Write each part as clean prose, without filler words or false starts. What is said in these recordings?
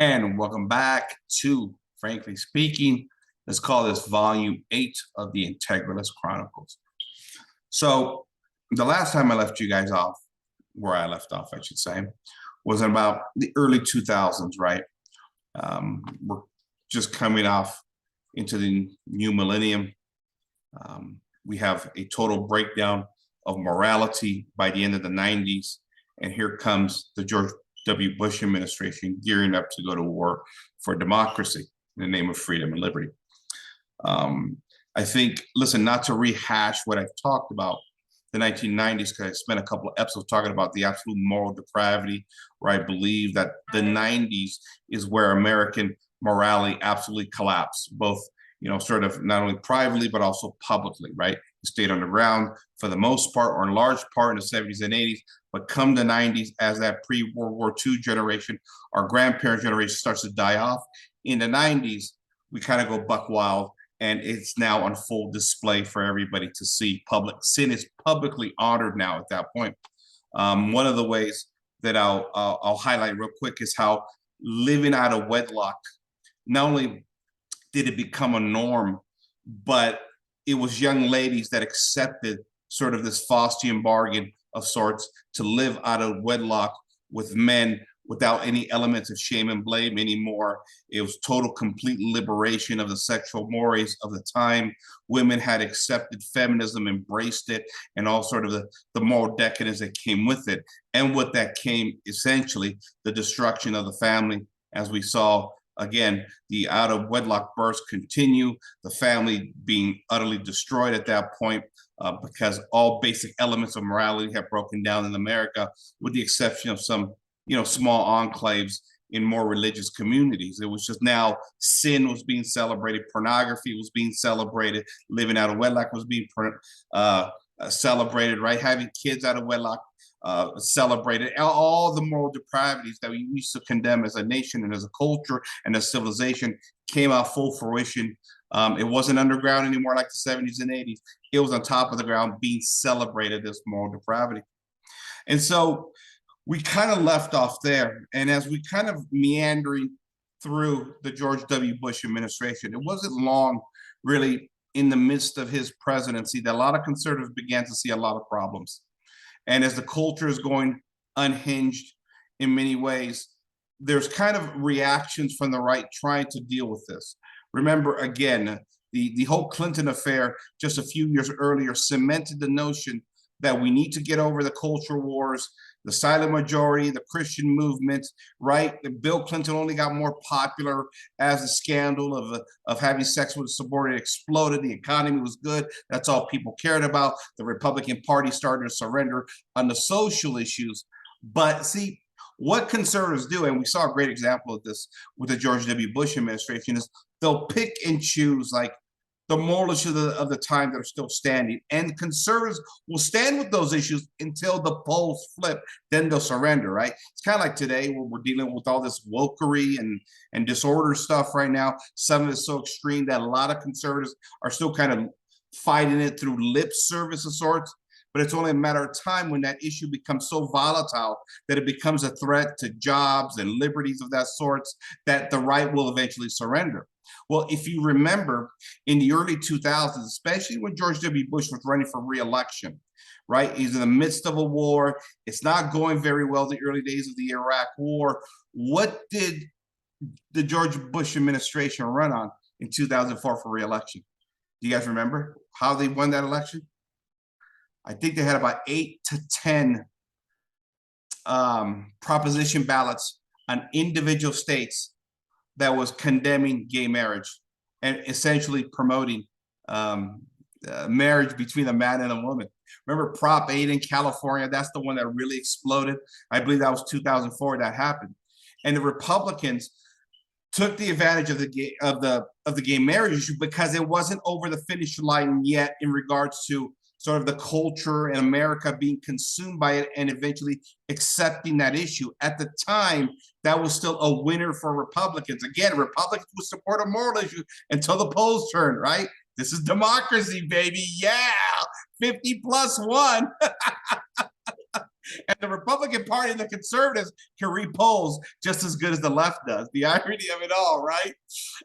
And welcome back to Frankly Speaking. Let's call this volume 8 of the Integralist Chronicles. So the last time I left you guys off, where I left off, I should say, was in about the early 2000s, right? We're just coming off into the new millennium. We have a total breakdown of morality by the end of the 90s. And here comes the George W. Bush administration gearing up to go to war for democracy in the name of freedom and liberty. I think, listen, not to rehash what I've talked about the 1990s, because I spent a couple of episodes talking about the absolute moral depravity, where I believe that the 90s is where American morality absolutely collapsed, both, sort of not only privately, but also publicly, right? It stayed on the ground for the most part, or in large part, in the 70s and 80s. But come the 90s, as that pre-World War II generation, our grandparents' generation starts to die off. In the 90s, we kind of go buck wild, and it's now on full display for everybody to see. Public sin is publicly honored now at that point. One of the ways that I'll highlight real quick is how living out of wedlock, not only did it become a norm, but it was young ladies that accepted sort of this Faustian bargain of sorts to live out of wedlock with men without any elements of shame and blame anymore. It was total, complete liberation of the sexual mores of the time. Women had accepted feminism, embraced it, and all sort of the moral decadence that came with it. And with that came essentially the destruction of the family, as we saw. Again, the out of wedlock births continue, the family being utterly destroyed at that point, because all basic elements of morality have broken down in America, with the exception of some, small enclaves in more religious communities. It was just now sin was being celebrated, pornography was being celebrated, living out of wedlock was being celebrated, right? Having kids out of wedlock celebrated. All the moral depravities that we used to condemn as a nation and as a culture and as civilization came out full fruition. It wasn't underground anymore like the 70s and 80s. It was on top of the ground being celebrated, this moral depravity. And so we kind of left off there. And as we kind of meandering through the George W. Bush administration, it wasn't long really in the midst of his presidency that a lot of conservatives began to see a lot of problems. And as the culture is going unhinged in many ways, there's kind of reactions from the right trying to deal with this. Remember, again, the whole Clinton affair just a few years earlier cemented the notion that we need to get over the culture wars, the silent majority, the Christian movement, right? Bill Clinton only got more popular as the scandal of having sex with a subordinate exploded. The economy was good. That's all people cared about. The Republican Party started to surrender on the social issues. But see, what conservatives do, and we saw a great example of this with the George W. Bush administration, is they'll pick and choose like the moral issues of the time that are still standing. And conservatives will stand with those issues until the polls flip, then they'll surrender, right? It's kind of like today where we're dealing with all this wokery and disorder stuff right now. Some of it's so extreme that a lot of conservatives are still kind of fighting it through lip service of sorts. But it's only a matter of time when that issue becomes so volatile that it becomes a threat to jobs and liberties of that sorts that the right will eventually surrender. Well, if you remember in the early 2000s, especially when George W. Bush was running for re-election, right? He's in the midst of a war. It's not going very well the early days of the Iraq war. What did the George Bush administration run on in 2004 for re-election? Do you guys remember how they won that election? I think they had about 8 to 10 proposition ballots on individual states that was condemning gay marriage and essentially promoting marriage between a man and a woman. Remember Prop 8 in California? That's the one that really exploded. I believe that was 2004 that happened. And the Republicans took the advantage of the gay marriage issue because it wasn't over the finish line yet in regards to sort of the culture in America being consumed by it and eventually accepting that issue. At the time, that was still a winner for Republicans. Again, Republicans would support a moral issue until the polls turned, right? This is democracy, baby. Yeah, 50+1. And the Republican Party and the conservatives can read polls just as good as the left does. The irony of it all, right?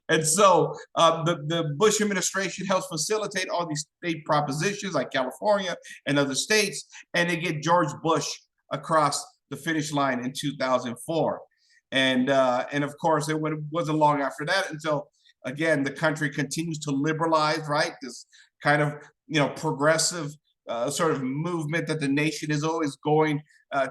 And so the Bush administration helps facilitate all these state propositions like California and other states, and they get George Bush across the finish line in 2004. And of course, it wasn't long after that until, again, the country continues to liberalize, right? This kind of, progressive sort of movement that the nation is always going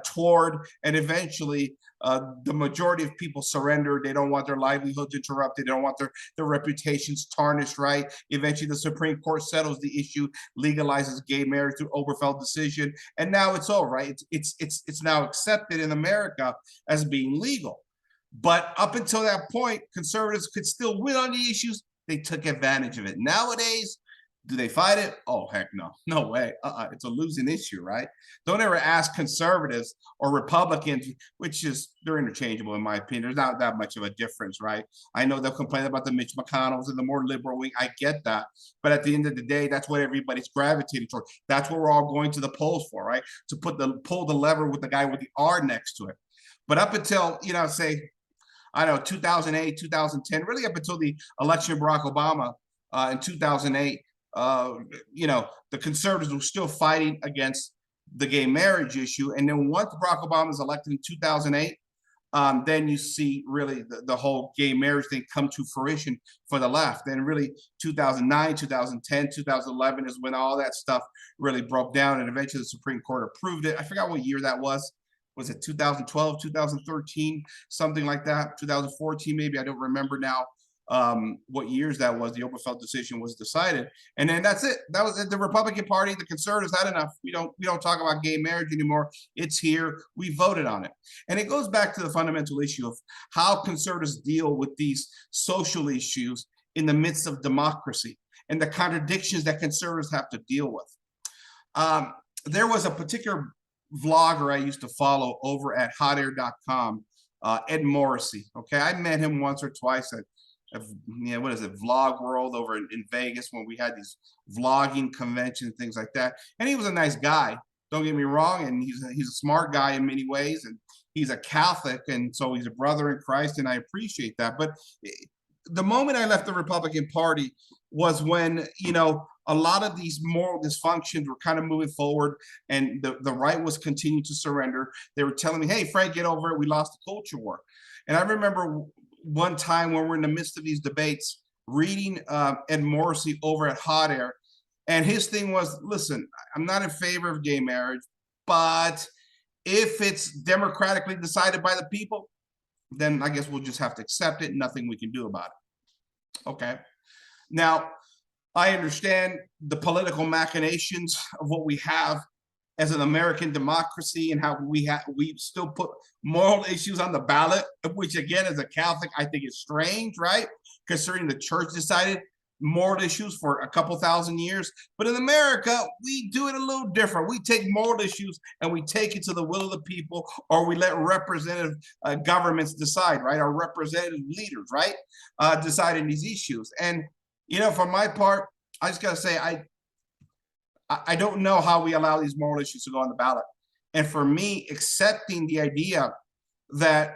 toward, and eventually the majority of people surrender. They don't want their livelihoods interrupted. They don't want their reputations tarnished, right? Eventually the Supreme Court settles the issue, legalizes gay marriage through Obergefell decision, and now it's all right. It's now accepted in America as being legal. But up until that point, conservatives could still win on the issues. They took advantage of it. Nowadays, do they fight it? Oh, heck no. No way. It's a losing issue, right? Don't ever ask conservatives or Republicans, which is, they're interchangeable in my opinion. There's not that much of a difference, right? I know they'll complain about the Mitch McConnells and the more liberal wing. I get that. But at the end of the day, that's what everybody's gravitating toward. That's what we're all going to the polls for, right? To pull the lever with the guy with the R next to it. But up until, say, I don't know, 2008, 2010, really up until the election of Barack Obama in 2008, the conservatives were still fighting against the gay marriage issue. And then once Barack Obama was elected in 2008, then you see really the whole gay marriage thing come to fruition for the left. And really 2009, 2010, 2011 is when all that stuff really broke down. And eventually the Supreme Court approved it. I forgot what year that was. Was it 2012, 2013, something like that? 2014, maybe, I don't remember now what years that was. The Obergefell decision was decided, and then that's it. That was it. The Republican Party, the conservatives had enough. We don't talk about gay marriage anymore. It's here. We voted on it, and it goes back to the fundamental issue of how conservatives deal with these social issues in the midst of democracy and the contradictions that conservatives have to deal with. There was a particular vlogger I used to follow over at hotair.com, Ed Morrissey. Okay, I met him once or twice at what is it, Vlog World over in Vegas, when we had these vlogging conventions, things like that. And he was a nice guy, don't get me wrong, and he's a smart guy in many ways, and he's a Catholic, and so he's a brother in Christ, and I appreciate that. But the moment I left the Republican Party was when, a lot of these moral dysfunctions were kind of moving forward, and the right was continuing to surrender. They were telling me, hey, Frank, get over it. We lost the culture war. And I remember one time when we're in the midst of these debates, reading Ed Morrissey over at Hot Air, and his thing was, listen, I'm not in favor of gay marriage, but if it's democratically decided by the people, then I guess we'll just have to accept it. Nothing we can do about it. Okay. Now, I understand the political machinations of what we have as an American democracy, and how we still put moral issues on the ballot, which again, as a Catholic, I think is strange, right? Considering the church decided moral issues for a couple thousand years. But in America, we do it a little different. We take moral issues and we take it to the will of the people, or we let representative governments decide, right? Our representative leaders, right? Deciding these issues. And, for my part, I just got to say, I don't know how we allow these moral issues to go on the ballot. And for me, accepting the idea that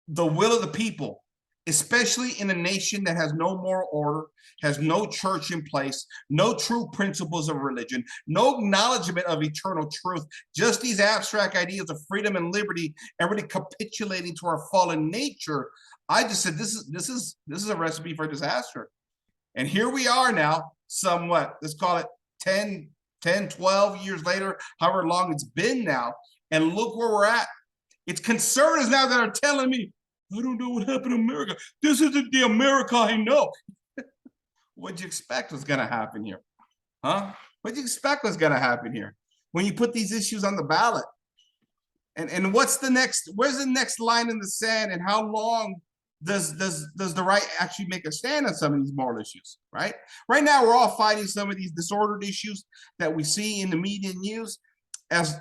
the will of the people, especially in a nation that has no moral order, has no church in place, no true principles of religion, no acknowledgement of eternal truth, just these abstract ideas of freedom and liberty, and really capitulating to our fallen nature, I just said, this is a recipe for disaster. And here we are now, somewhat, let's call it 10, 12 years later, however long it's been now, and look where we're at. It's conservatives now that are telling me, I don't know what happened in America. This isn't the America I know. What'd you expect was gonna happen here? Huh? What'd you expect was gonna happen here when you put these issues on the ballot? And where's the next line in the sand, and how long does the right actually make a stand on some of these moral issues, right? Right now, we're all fighting some of these disordered issues that we see in the media news. As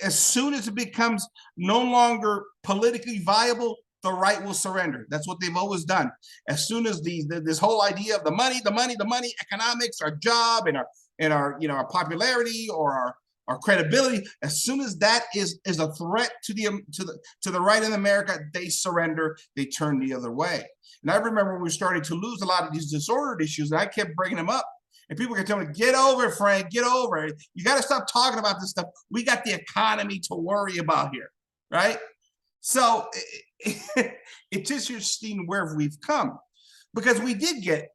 soon as it becomes no longer politically viable, the right will surrender. That's what they've always done. As soon as this whole idea of the money, economics, our job, and our popularity, or our credibility. As soon as that is a threat to the right in America, they surrender, they turn the other way. And I remember when we started to lose a lot of these disordered issues, and I kept bringing them up. And people kept telling me, get over it, Frank, get over it. You got to stop talking about this stuff. We got the economy to worry about here, right? So it's just interesting where we've come, because we did get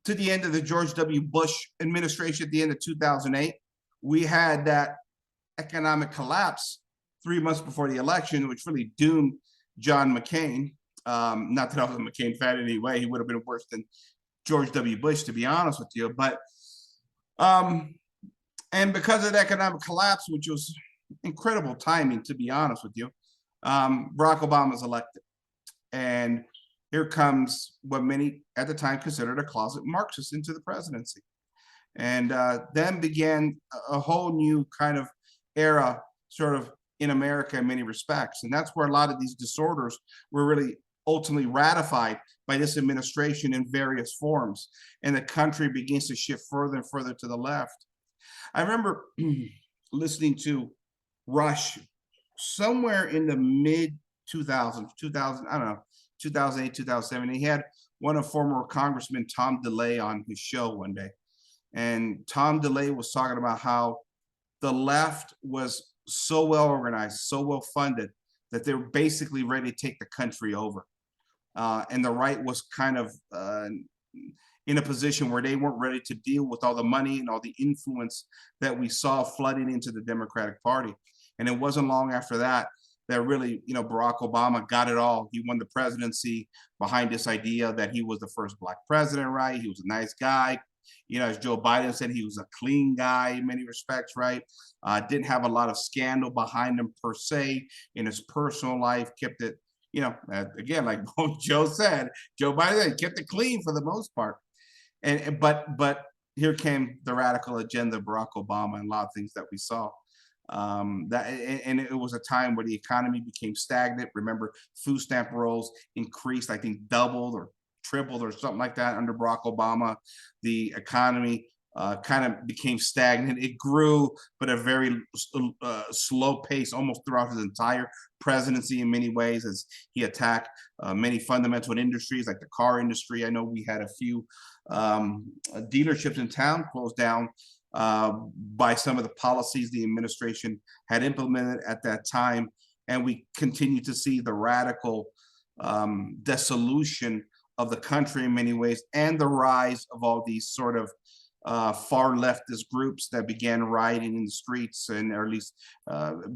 to the end of the George W. Bush administration at the end of 2008. We had that economic collapse 3 months before the election, which really doomed John McCain. Not that I was a McCain fan in any way. He would have been worse than George W. Bush, to be honest with you. But and because of the economic collapse, which was incredible timing, to be honest with you, Barack Obama is elected. And here comes what many at the time considered a closet Marxist into the presidency. And then began a whole new kind of era sort of in America in many respects. And that's where a lot of these disorders were really ultimately ratified by this administration in various forms. And the country begins to shift further and further to the left. I remember listening to Rush somewhere in the mid 2000s, I don't know, 2008, 2007. He had one of former Congressman Tom DeLay on his show one day. And Tom DeLay was talking about how the left was so well organized, so well funded, that they were basically ready to take the country over. And the right was kind of in a position where they weren't ready to deal with all the money and all the influence that we saw flooding into the Democratic Party. And it wasn't long after that that really, Barack Obama got it all. He won the presidency behind this idea that he was the first Black president, right? He was a nice guy. As Joe Biden said, he was a clean guy in many respects, right? Didn't have a lot of scandal behind him per se in his personal life, kept it, again, like Joe said, Joe Biden kept it clean for the most part. But here came the radical agenda of Barack Obama and a lot of things that we saw. And it was a time where the economy became stagnant. Remember, food stamp rolls increased, I think doubled or tripled or something like that under Barack Obama. The economy kind of became stagnant. It grew, but at a very slow pace almost throughout his entire presidency in many ways, as he attacked many fundamental industries like the car industry. I know we had a few dealerships in town closed down by some of the policies the administration had implemented at that time. And we continue to see the radical dissolution of the country in many ways, and the rise of all these sort of far leftist groups that began rioting in the streets, and or at least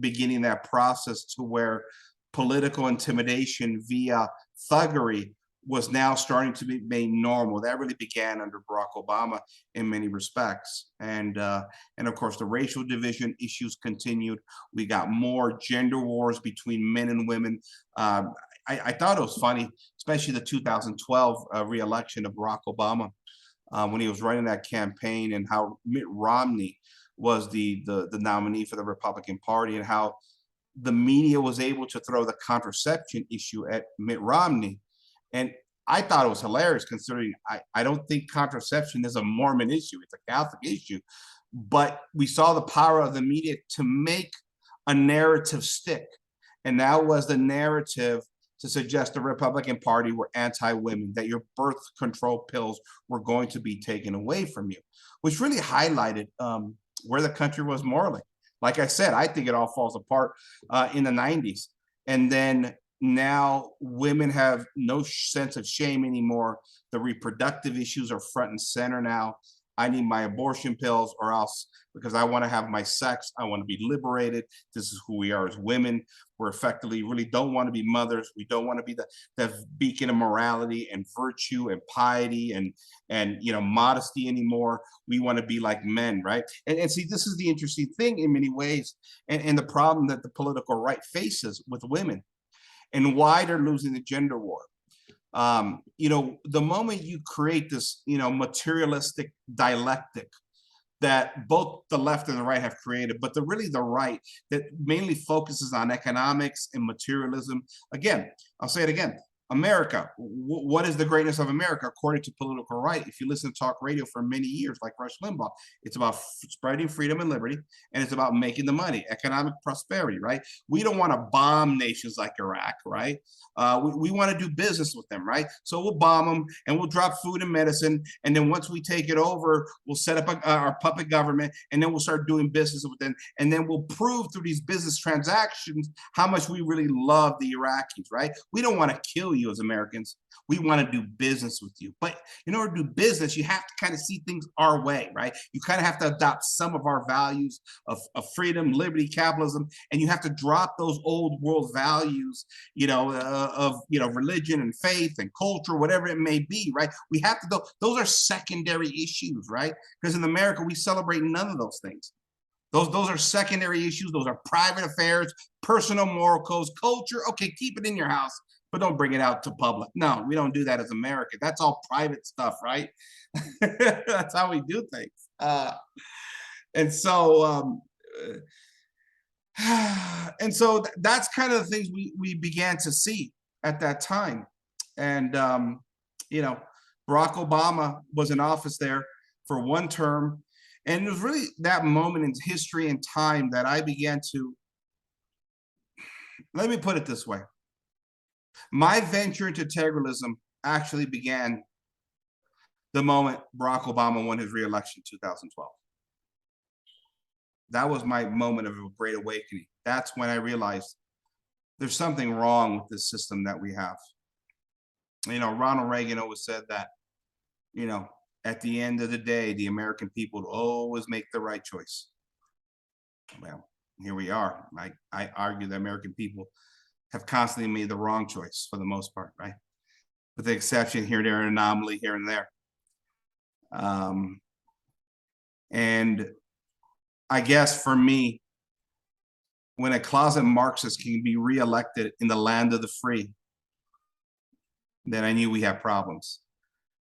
beginning that process to where political intimidation via thuggery was now starting to be made normal. That really began under Barack Obama in many respects. And of course, the racial division issues continued. We got more gender wars between men and women. I thought it was funny, especially the 2012 re-election of Barack Obama, when he was running that campaign, and how Mitt Romney was the nominee for the Republican Party, and how the media was able to throw the contraception issue at Mitt Romney. And I thought it was hilarious, considering I don't think contraception is a Mormon issue. It's a Catholic issue. But we saw the power of the media to make a narrative stick. And that was the narrative to suggest the Republican Party were anti-women, that your birth control pills were going to be taken away from you, which really highlighted where the country was morally. Like I said, I think it all falls apart in the 90s. And then now women have no sense of shame anymore. The reproductive issues are front and center now. I need my abortion pills, or else, because I want to have my sex, I want to be liberated. This is who we are as women. We're effectively really don't want to be mothers. We don't want to be the beacon of morality and virtue and piety and modesty anymore. We want to be like men, right? And see, this is the interesting thing in many ways, and the problem that the political right faces with women, and why they're losing the gender war. The moment you create this, materialistic dialectic that both the left and the right have created, but really the right that mainly focuses on economics and materialism. Again, I'll say it again. America. What is the greatness of America according to political right? If you listen to talk radio for many years, like Rush Limbaugh, it's about spreading freedom and liberty, and it's about making the money, economic prosperity, right? We don't want to bomb nations like Iraq, right? We want to do business with them, right? So we'll bomb them and we'll drop food and medicine, and then once we take it over, we'll set up our puppet government, and then we'll start doing business with them, and then we'll prove through these business transactions how much we really love the Iraqis, right? We don't want to kill you as Americans. We want to do business with you. But in order to do business, you have to kind of see things our way, right? You kind of have to adopt some of our values of freedom, liberty, capitalism, and you have to drop those old world values, of religion and faith and culture, whatever it may be, right? We have to go. Those are secondary issues, right? Because in America, we celebrate none of those things. Those are secondary issues. Those are private affairs, personal moral codes, culture. Okay, keep it in your house, but don't bring it out to public. No, we don't do that as America. That's all private stuff, right? That's how we do things. And so that's kind of the things we began to see at that time. And Barack Obama was in office there for one term. And it was really that moment in history and time that I began to, let me put it this way. My venture into integralism actually began the moment Barack Obama won his re-election in 2012. That was my moment of a great awakening. That's when I realized there's something wrong with this system that we have. Ronald Reagan always said that, at the end of the day, the American people will always make the right choice. Well, here we are. I argue the American people have constantly made the wrong choice for the most part, right? With the exception here, there, an anomaly here and there. And I guess for me, when a closet Marxist can be reelected in the land of the free, then I knew we had problems.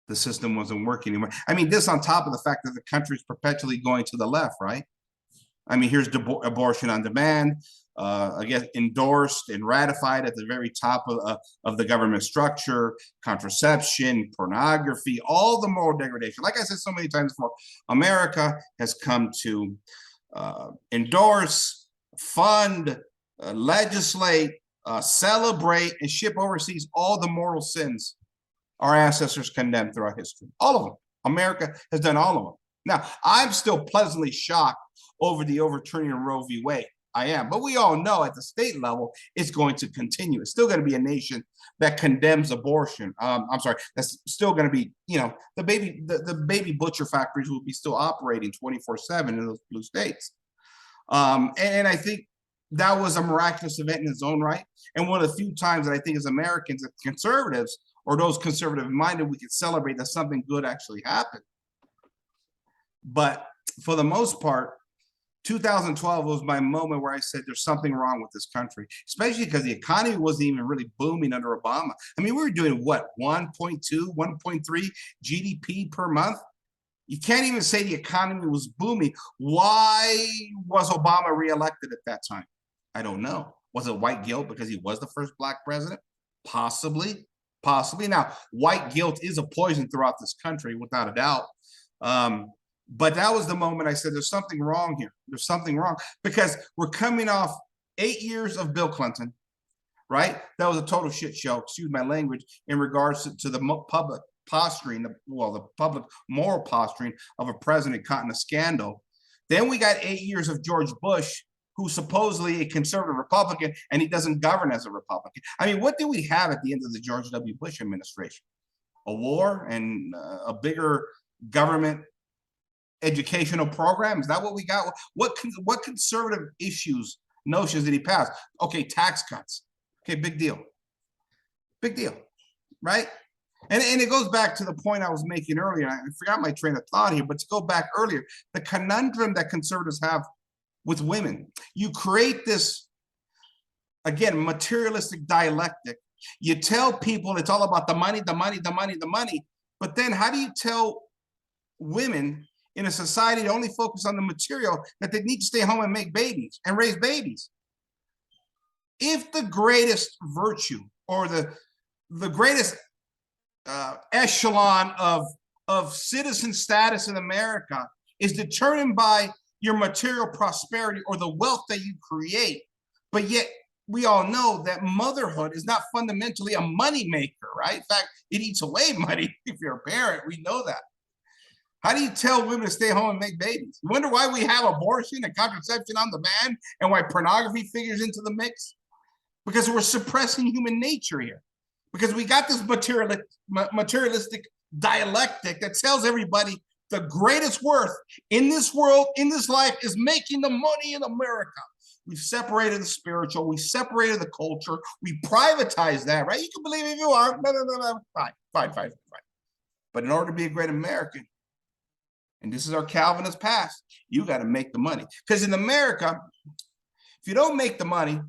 The system wasn't working anymore. I mean, this on top of the fact that the country is perpetually going to the left, right? I mean, here's abortion on demand, again, endorsed and ratified at the very top of the government structure, contraception, pornography, all the moral degradation. Like I said so many times before, America has come to endorse, fund, legislate, celebrate, and ship overseas all the moral sins our ancestors condemned throughout history. All of them. America has done all of them. Now, I'm still pleasantly shocked over the overturning of Roe v. Wade. I am. But we all know at the state level, it's going to continue. It's still going to be a nation that condemns abortion. That's still going to be, the baby butcher factories will be still operating 24/7 in those blue states. And I think that was a miraculous event in its own right. And one of the few times that I think as Americans, as conservatives, or those conservative-minded, we could celebrate that something good actually happened. But for the most part, 2012 was my moment where I said there's something wrong with this country, especially because the economy wasn't even really booming under Obama. I mean, we were doing what, 1.2, 1.3 GDP per month? You can't even say the economy was booming. Why was Obama reelected at that time? I don't know. Was it white guilt because he was the first Black president? Possibly. Now, white guilt is a poison throughout this country, without a doubt. But that was the moment I said, there's something wrong here. There's something wrong, because we're coming off 8 years of Bill Clinton, right? That was a total shit show, excuse my language, in regards to the public posturing, the public moral posturing of a president caught in a scandal. Then we got 8 years of George Bush, who's supposedly a conservative Republican, and he doesn't govern as a Republican. I mean, what did we have at the end of the George W. Bush administration? A war and a bigger government educational program? Is that what we got? What conservative notions did he pass? Okay, tax cuts. Okay, big deal, right? And it goes back to the point I was making earlier. I forgot my train of thought here, but to go back earlier, the conundrum that conservatives have with women. You create this, again, materialistic dialectic. You tell people it's all about the money, but then how do you tell women in a society that only focus on the material that they need to stay home and make babies and raise babies? If the greatest virtue or the the greatest echelon of citizen status in America is determined by your material prosperity or the wealth that you create. But yet we all know that motherhood is not fundamentally a money maker, right? In fact, it eats away money if you're a parent. We know that. How do you tell women to stay home and make babies? You wonder why we have abortion and contraception on demand and why pornography figures into the mix? Because we're suppressing human nature here. Because we got this materialistic dialectic that tells everybody the greatest worth in this world, in this life, is making the money in America. We've separated the spiritual, we separated the culture, we privatized that, right? You can believe if you are, fine. But in order to be a great American, and this is our Calvinist past, you got to make the money. Because in America, if you don't make the money,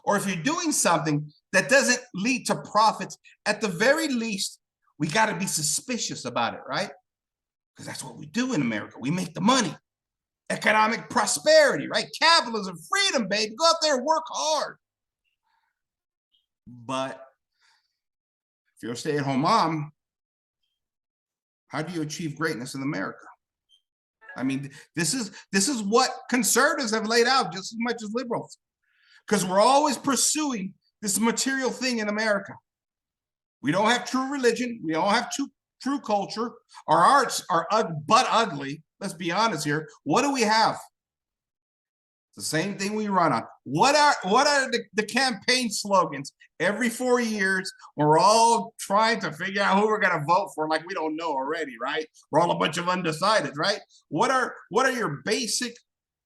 or if you're doing something that doesn't lead to profits, at the very least, we got to be suspicious about it, right? Because that's what we do in America. We make the money. Economic prosperity, right? Capitalism, freedom, baby. Go out there and work hard. But if you're a stay-at-home mom, how do you achieve greatness in America? I mean, this is what conservatives have laid out just as much as liberals. Because we're always pursuing this material thing in America. We don't have true religion. We don't have true culture. Our arts are but ugly. Let's be honest here. What do we have? It's the same thing we run on. What are the campaign slogans every 4 years? We're all trying to figure out who we're going to vote for, like we don't know already, right? We're all a bunch of undecided, right? What are your basic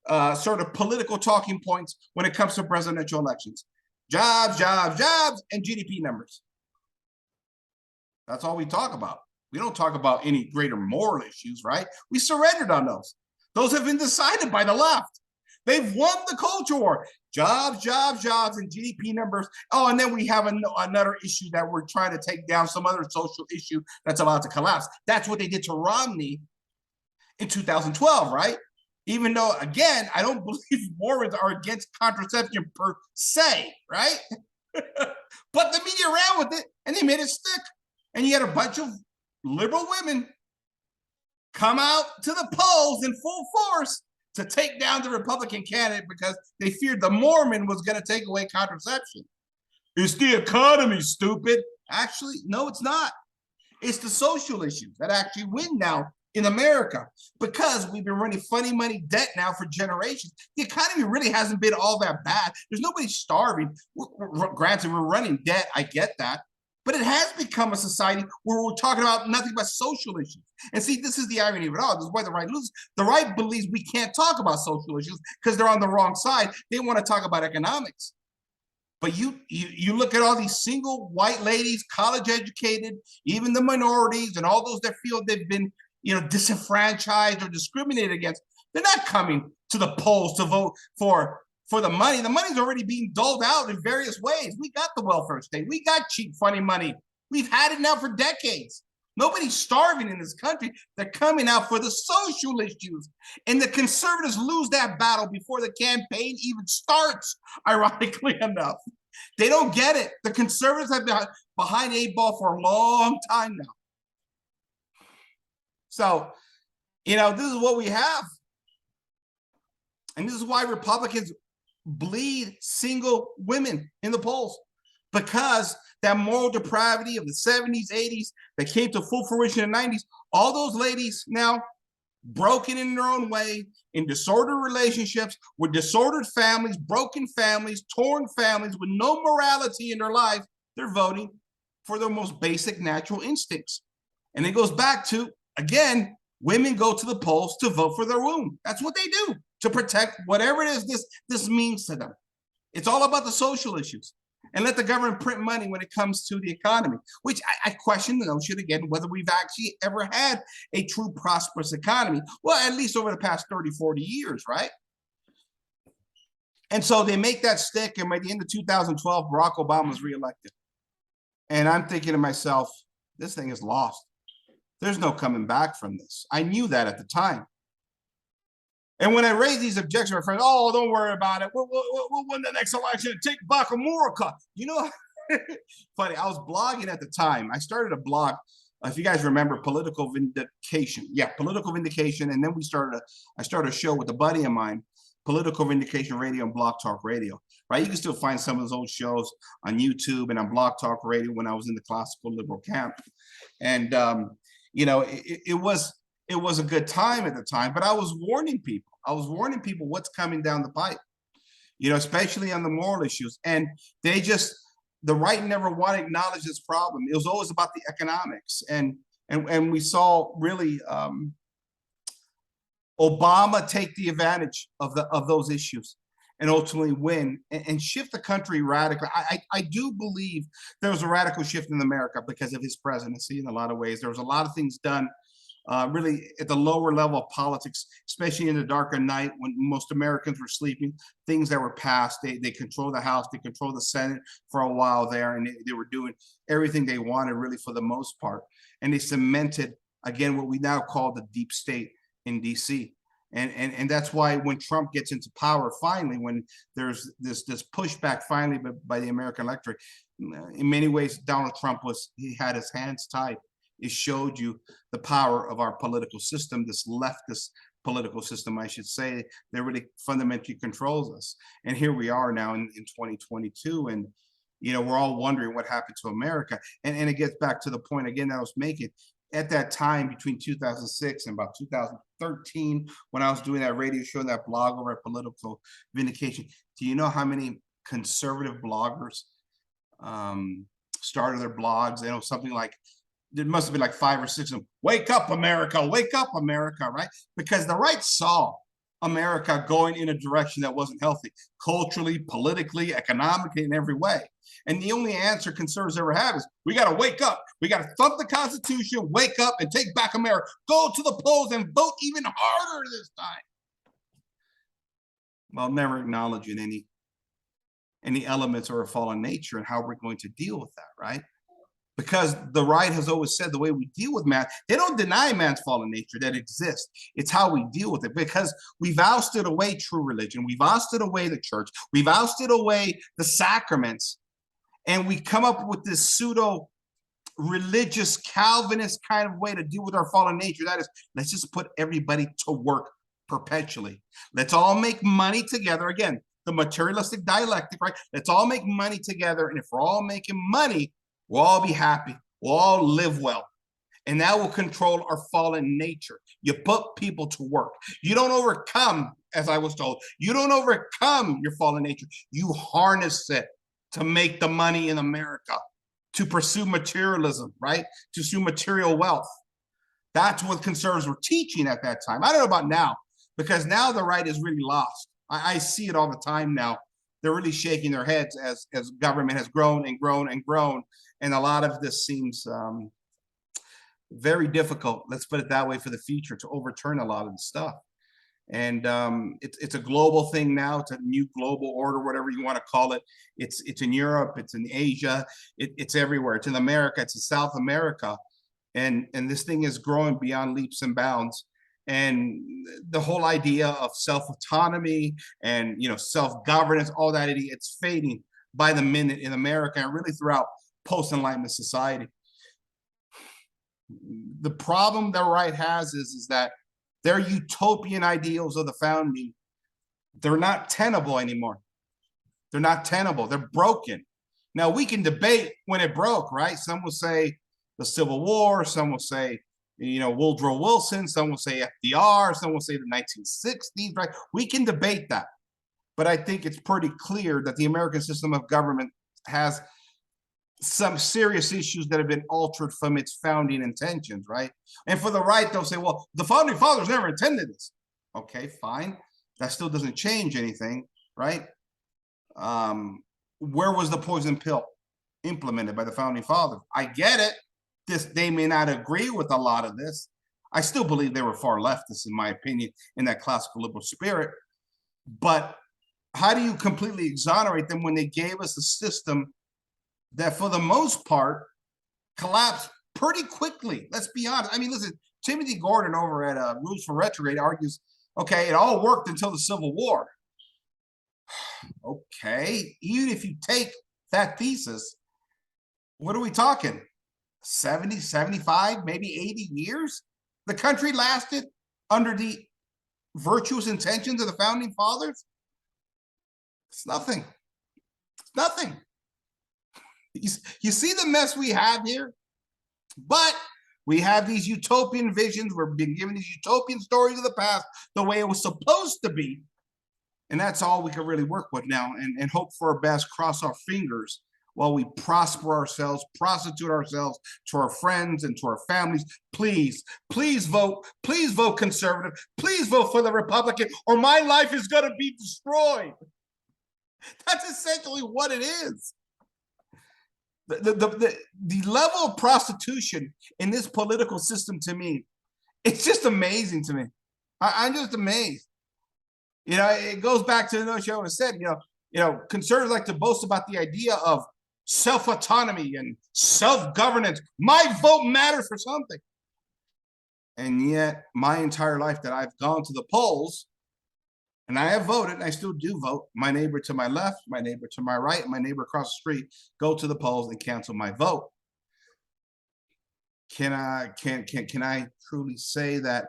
sort of political talking points when it comes to presidential elections? Jobs, and GDP numbers. That's all we talk about. We don't talk about any greater moral issues, right? We surrendered on those. Those have been decided by the left. They've won the culture war. Jobs, and GDP numbers. Oh, and then we have another issue that we're trying to take down, some other social issue that's about to collapse. That's what they did to Romney in 2012, right? Even though, again, I don't believe Mormons are against contraception per se, right? But the media ran with it and they made it stick. And you had a bunch of liberal women come out to the polls in full force to take down the Republican candidate because they feared the Mormon was going to take away contraception. It's the economy, stupid. Actually, no, it's not. It's the social issues that actually win now in America because we've been running funny money debt now for generations. The economy really hasn't been all that bad. There's nobody starving. Granted, we're running debt. I get that. But it has become a society where we're talking about nothing but social issues. And see, this is the irony of it all. This is why the right loses. The right believes we can't talk about social issues because they're on the wrong side. They want to talk about economics. But you look at all these single white ladies, college educated, even the minorities, and all those that feel they've been, disenfranchised or discriminated against. They're not coming to the polls to vote for the money. The money's already being doled out in various ways. We got the welfare state. We got cheap, funny money. We've had it now for decades. Nobody's starving in this country. They're coming out for the social issues. And the conservatives lose that battle before the campaign even starts, ironically enough. They don't get it. The conservatives have been behind the 8 ball for a long time now. So, this is what we have. And this is why Republicans bleed single women in the polls, because that moral depravity of the 70s, 80s that came to full fruition in the 90s, all those ladies now broken in their own way, in disordered relationships, with disordered families, broken families, torn families, with no morality in their life, they're voting for their most basic natural instincts. And it goes back to, again, women go to the polls to vote for their womb. That's what they do, to protect whatever it is this means to them. It's all about the social issues. And let the government print money when it comes to the economy, which I question the notion again, whether we've actually ever had a true prosperous economy. Well, at least over the past 30, 40 years, right? And so they make that stick, and by the end of 2012, Barack Obama was reelected. And I'm thinking to myself, this thing is lost. There's no coming back from this. I knew that at the time. And when I raise these objections, my friends, oh, don't worry about it. We'll win the next election and take back America. You know, Funny, I was blogging at the time. I started a blog, if you guys remember, Political Vindication. Yeah, Political Vindication. And then I started a show with a buddy of mine, Political Vindication Radio and Blog Talk Radio, right? You can still find some of those old shows on YouTube and on Blog Talk Radio when I was in the classical liberal camp. And, it was a good time at the time, but I was warning people. What's coming down the pipe, especially on the moral issues. And the right never wanted to acknowledge this problem. It was always about the economics. And we saw really Obama take the advantage of those issues and ultimately win and shift the country radically. I do believe there was a radical shift in America because of his presidency in a lot of ways. There was a lot of things done really at the lower level of politics, especially in the darker night when most Americans were sleeping, things that were passed. They controlled the House, they controlled the Senate for a while there, and they were doing everything they wanted really for the most part. And they cemented, again, what we now call the deep state in DC. And that's why when Trump gets into power, finally, when there's this pushback finally by the American electorate, in many ways, Donald Trump he had his hands tied. It showed you the power of our political system, this leftist political system, I should say, that really fundamentally controls us. And here we are now in 2022, and we're all wondering what happened to America. And it gets back to the point again that I was making. At that time, between 2006 and about 2013, when I was doing that radio show and that blog over at Political Vindication, do you know how many conservative bloggers started their blogs? Something like, there must have been like 5 or 6 of them. Wake up, America, right? Because the right saw America going in a direction that wasn't healthy, culturally, politically, economically, in every way. And the only answer conservatives ever have is, we got to wake up. We got to thump the Constitution, wake up, and take back America. Go to the polls and vote even harder this time. Well, never acknowledging any elements or a fallen nature and how we're going to deal with that, right? Because the right has always said the way we deal with man, they don't deny man's fallen nature that exists. It's how we deal with it, because we've ousted away true religion. We've ousted away the church. We've ousted away the sacraments. And we come up with this pseudo religious Calvinist kind of way to deal with our fallen nature. That is, let's just put everybody to work perpetually. Let's all make money together. Again, the materialistic dialectic, right? Let's all make money together. And if we're all making money, we'll all be happy. We'll all live well. And that will control our fallen nature. You put people to work. You don't overcome, as I was told, you don't overcome your fallen nature. You harness it to make the money in America, to pursue materialism, right? To pursue material wealth. That's what conservatives were teaching at that time. I don't know about now, because now the right is really lost. I see it all the time now. They're really shaking their heads as government has grown and grown and grown. And a lot of this seems very difficult, let's put it that way, for the future to overturn a lot of the stuff. And it's a global thing now. It's a new global order, whatever you want to call it. It's in Europe, it's in Asia, it's everywhere. It's in America, it's in South America. And this thing is growing beyond leaps and bounds. And the whole idea of self-autonomy and self-governance, all that, it's fading by the minute in America and really throughout post-Enlightenment society. The problem the right has is that their utopian ideals of the founding, they're not tenable anymore. They're not tenable. They're broken. Now, we can debate when it broke, right? Some will say the Civil War. Some will say, Woodrow Wilson. Some will say FDR. Some will say the 1960s, right? We can debate that. But I think it's pretty clear that the American system of government has some serious issues that have been altered from its founding intentions, right? And for the right, they'll say, well, the founding fathers never intended this. Okay, fine. That still doesn't change anything, right? Where was the poison pill implemented by the founding fathers? I get it. They may not agree with a lot of this. I still believe they were far leftists, in my opinion, in that classical liberal spirit. But how do you completely exonerate them when they gave us a system that, for the most part, collapsed pretty quickly? Let's be honest. I mean, listen, Timothy Gordon over at Rules for Retrograde argues, okay, it all worked until the Civil War. Okay, even if you take that thesis, What are we talking? 70, 75, maybe 80 years? The country lasted under the virtuous intentions of the founding fathers? It's nothing. It's nothing. You see the mess we have here? But we have these utopian visions. We've been given these utopian stories of the past, the way it was supposed to be. And that's all we can really work with now, and hope for our best, cross our fingers while we prosper ourselves, prostitute ourselves to our friends and to our families. Please, please vote conservative. Please vote for the Republican, or my life is going to be destroyed. That's essentially what it is. The level of prostitution in this political system, to me, it's just amazing to me. I'm just amazed. You know, it goes back to the notion I said, conservatives like to boast about the idea of self-autonomy and self-governance. My vote matters for something. And yet my entire life that I've gone to the polls, and I have voted, and I still do vote, my neighbor to my left, my neighbor to my right, my neighbor across the street, go to the polls and cancel my vote. Can I truly say that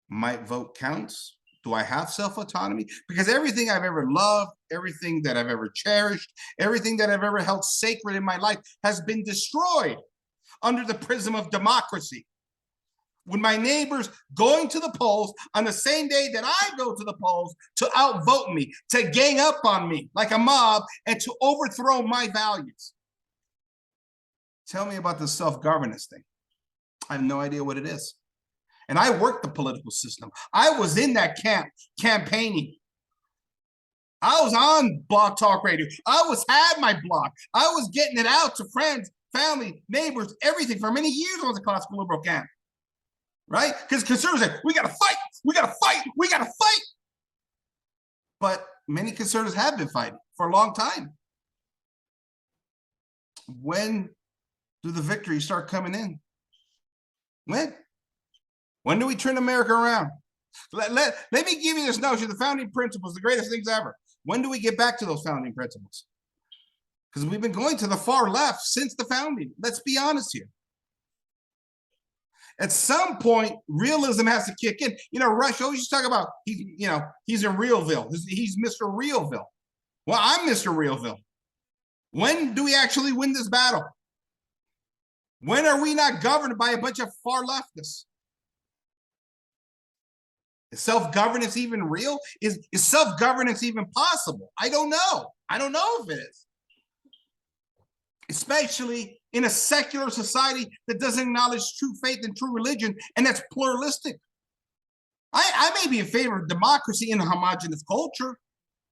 my vote counts? Do I have self-autonomy? Because everything I've ever loved, everything that I've ever cherished, everything that I've ever held sacred in my life has been destroyed under the prism of democracy. When my neighbors going to the polls on the same day that I go to the polls to outvote me, to gang up on me like a mob, and to overthrow my values. Tell me about the self-governance thing. I have no idea what it is. And I worked the political system. I was in that camp campaigning. I was on Blog Talk Radio. I had my blog. I was getting it out to friends, family, neighbors, everything. For many years I was a classical liberal camp. Right? Because conservatives say, we got to fight, we got to fight, we got to fight. But many conservatives have been fighting for a long time. When do the victories start coming in? When do we turn America around? Let me give you this notion, the founding principles, the greatest things ever. When do we get back to those founding principles? Because we've been going to the far left since the founding. Let's be honest here. At some point, realism has to kick in. Rush always used to talk about, he's in Realville. He's Mr. Realville. Well, I'm Mr. Realville. When do we actually win this battle? When are we not governed by a bunch of far leftists? Is self-governance even real? Is self-governance even possible? I don't know. I don't know if it is. Especially in a secular society that doesn't acknowledge true faith and true religion, and that's pluralistic. I may be in favor of democracy in a homogenous culture.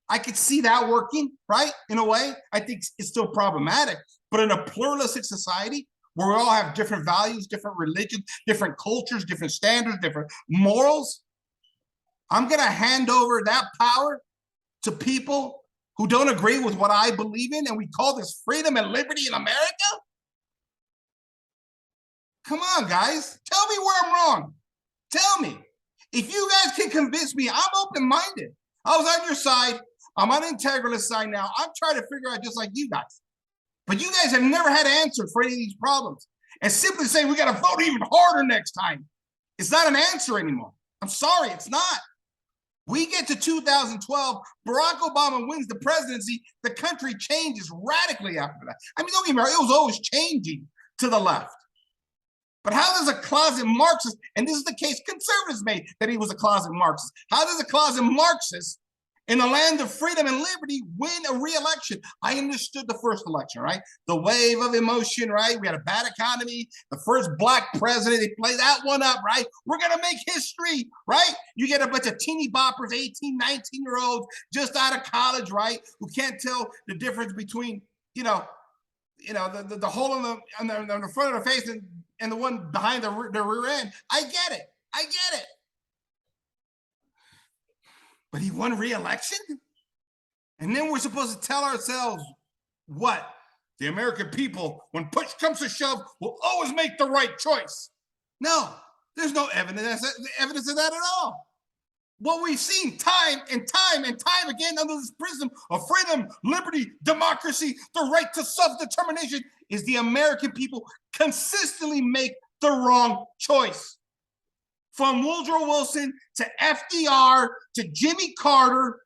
I could see that working, right? In a way, I think it's still problematic. But in a pluralistic society where we all have different values, different religions, different cultures, different standards, different morals, I'm going to hand over that power to people who don't agree with what I believe in, and we call this freedom and liberty in America? Come on, guys. Tell me where I'm wrong. Tell me. If you guys can convince me, I'm open-minded. I was on your side. I'm on the Integralist side now. I'm trying to figure out just like you guys. But you guys have never had answers for any of these problems. And simply saying we got to vote even harder next time, it's not an answer anymore. I'm sorry, it's not. We get to 2012, Barack Obama wins the presidency, the country changes radically after that. I mean, don't get me wrong, it was always changing to the left. But how does a closet Marxist, and this is the case conservatives made, that he was a closet Marxist. How does a closet Marxist in the land of freedom and liberty win a re-election? I understood the first election, right? The wave of emotion, right? We had a bad economy, the first black president, they played that one up, right? We're gonna make history, right? You get a bunch of teeny boppers, 18, 19-year-olds, just out of college, right? Who can't tell the difference between, the hole in the front of the face and the one behind the rear end. I get it. But he won re-election? And then we're supposed to tell ourselves what? The American people, when push comes to shove, will always make the right choice. No, there's no evidence of that at all. What we've seen time and time and time again under this prism of freedom, liberty, democracy, the right to self-determination is the American people consistently make the wrong choice. From Woodrow Wilson to FDR to Jimmy Carter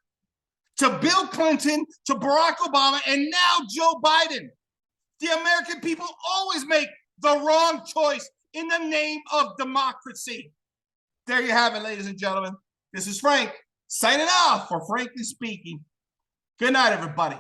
to Bill Clinton to Barack Obama and now Joe Biden. The American people always make the wrong choice in the name of democracy. There you have it, ladies and gentlemen. This is Frank signing off for Frankly Speaking. Good night, everybody.